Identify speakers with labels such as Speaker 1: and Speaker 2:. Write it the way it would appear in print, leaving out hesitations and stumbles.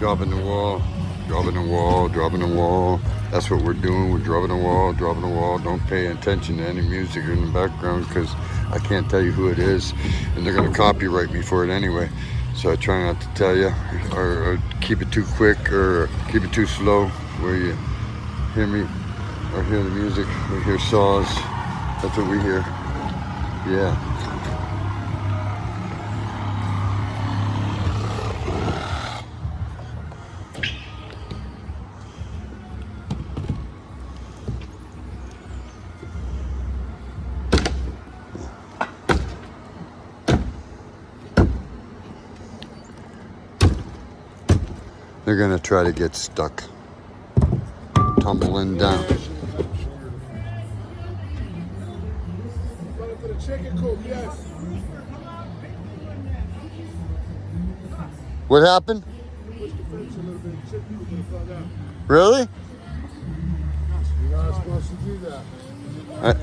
Speaker 1: Dropping the wall, dropping the wall, dropping the wall. That's what we're doing. We're dropping the wall, dropping the wall. Don't pay attention to any music in the background because I can't tell you who it is, and they're gonna copyright me for it anyway. So I try not to tell you, or keep it too quick, or keep it too slow, where you hear me, or hear the music, or hear saws. That's what we hear. Yeah. They're gonna try to get stuck, tumbling down. What happened? Really?
Speaker 2: You're not supposed to do that.